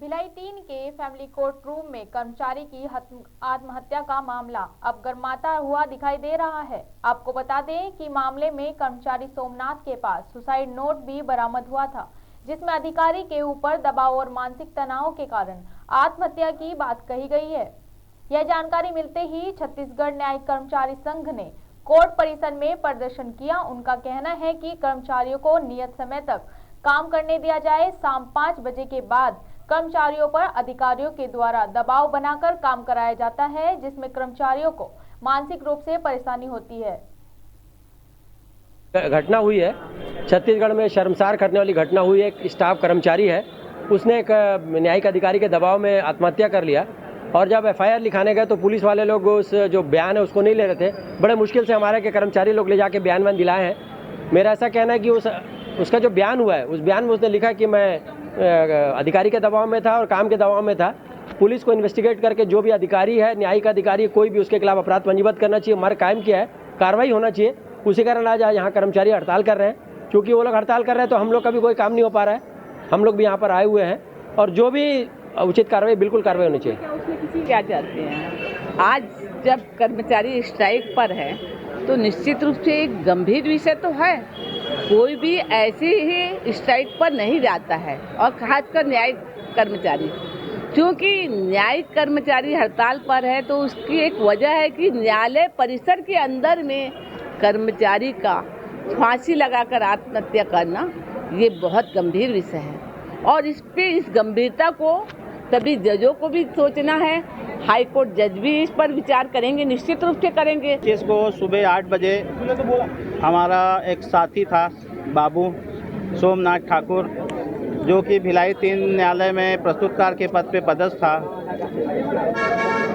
भिलाई 3 के family court room में कर्मचारी की आत्महत्या का मामला अब गर्माता हुआ दिखाई दे रहा है। आपको बता दें कि मामले में कर्मचारी सोमनाथ के पास सुसाइड नोट भी बरामद हुआ था, जिसमें अधिकारी के ऊपर दबाव और मानसिक तनाव के कारण आत्महत्या की बात कही गई है। यह जानकारी मिलते ही छत्तीसगढ़ न्यायिक कर्मचारी संघ ने कोर्ट परिसर में प्रदर्शन किया। उनका कहना है कि कर्मचारियों को नियत समय तक काम करने दिया जाए। शाम 5 बजे के बाद कर्मचारियों पर अधिकारियों के द्वारा दबाव बनाकर काम कराया जाता है, जिसमें कर्मचारियों को मानसिक रूप से परेशानी होती है। घटना हुई है छत्तीसगढ़ में, शर्मसार करने वाली घटना हुई है। एक स्टाफ कर्मचारी है, उसने एक न्यायिक अधिकारी के दबाव में आत्महत्या कर लिया और जब एफआईआर लिखाने गए तो पुलिस वाले लोग उस जो बयान है उसको नहीं ले रहे थे। बड़े मुश्किल से हमारे के कर्मचारी लोग ले जाके बयान दिलाए हैं। मेरा ऐसा कहना है कि उसका जो बयान हुआ है उस बयान में उसने लिखा कि मैं अधिकारी के दबाव में था और काम के दबाव में था। पुलिस को इन्वेस्टिगेट करके जो भी अधिकारी है, न्यायिक अधिकारी, कोई भी उसके खिलाफ अपराध पंजीबद्ध करना चाहिए। हमारा कायम किया है, कार्रवाई होना चाहिए। उसी कारण आज यहाँ कर्मचारी हड़ताल कर रहे हैं। क्योंकि वो लोग हड़ताल कर रहे हैं तो हम लोग का भी कोई काम नहीं हो पा रहा है। हम लोग भी यहाँ पर आए हुए हैं और जो भी उचित कार्रवाई, बिल्कुल कार्रवाई होनी चाहिए। क्या चाहते हैं? आज जब कर्मचारी स्ट्राइक पर है तो निश्चित रूप से एक गंभीर विषय तो है। कोई भी ऐसे ही स्ट्राइक पर नहीं जाता है और खासकर न्यायिक कर्मचारी, क्योंकि न्यायिक कर्मचारी हड़ताल पर है तो उसकी एक वजह है कि न्यायालय परिसर के अंदर में कर्मचारी का फांसी लगाकर आत्महत्या करना ये बहुत गंभीर विषय है और इस गंभीरता को सभी जजों को भी सोचना है। हाई कोर्ट जज भी इस पर विचार करेंगे, निश्चित रूप से करेंगे। इसको सुबह 8 बजे हमारा एक साथी था बाबू सोमनाथ ठाकुर, जो कि भिलाई 3 न्यायालय में प्रस्तुतकार के पद पे पदस्थ था।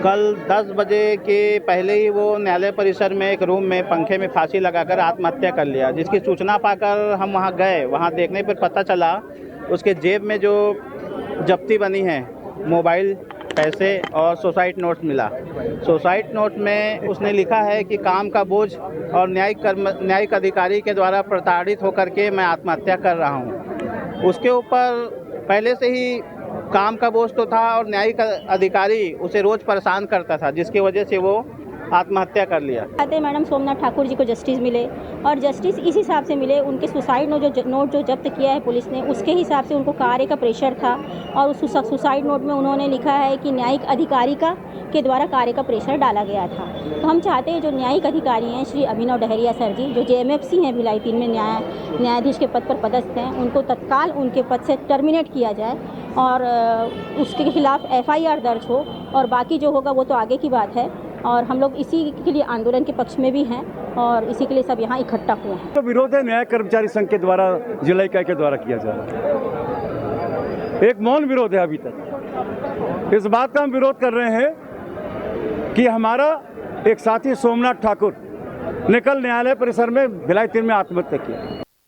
कल 10 बजे के पहले ही वो न्यायालय परिसर में एक रूम में पंखे में फांसी लगाकर आत्महत्या कर लिया, जिसकी सूचना पाकर हम वहाँ गए। वहाँ देखने पर पता चला उसके जेब में जो जब्ती बनी है, मोबाइल, पैसे और सुसाइड नोट मिला। सुसाइड नोट में उसने लिखा है कि काम का बोझ और न्यायिक अधिकारी के द्वारा प्रताड़ित होकर के मैं आत्महत्या कर रहा हूं। उसके ऊपर पहले से ही काम का बोझ तो था और न्यायिक अधिकारी उसे रोज़ परेशान करता था, जिसकी वजह से वो आत्महत्या कर लिया। मैडम सोमनाथ ठाकुर जी को जस्टिस मिले और जस्टिस इस हिसाब से मिले, उनके सुसाइड नोट जो जब्त किया है पुलिस ने, उसके हिसाब से उनको कार्य का प्रेशर था और उस सुसाइड नोट में उन्होंने लिखा है कि न्यायिक अधिकारी के द्वारा कार्य का प्रेशर डाला गया था। तो हम चाहते हैं जो न्यायिक अधिकारी हैं श्री अभिनव डहरिया सर जी, जो JMFC हैं भिलाई 3 में न्यायाधीश के पद पर पदस्थ हैं, उनको तत्काल उनके पद से टर्मिनेट किया जाए और उसके खिलाफ FIR दर्ज हो और बाकी जो होगा वो तो आगे की बात है। और हम लोग इसी के लिए आंदोलन के पक्ष में भी हैं और इसी के लिए सब यहाँ इकट्ठा हुए हैं। तो विरोध है न्याय कर्मचारी संघ के द्वारा, जिला इकाई के द्वारा किया जा रहा है। एक मौन विरोध है अभी तक। इस बात का हम विरोध कर रहे हैं कि हमारा एक साथी सोमनाथ ठाकुर ने कल न्यायालय परिसर में भिलाई 3 में आत्महत्या की।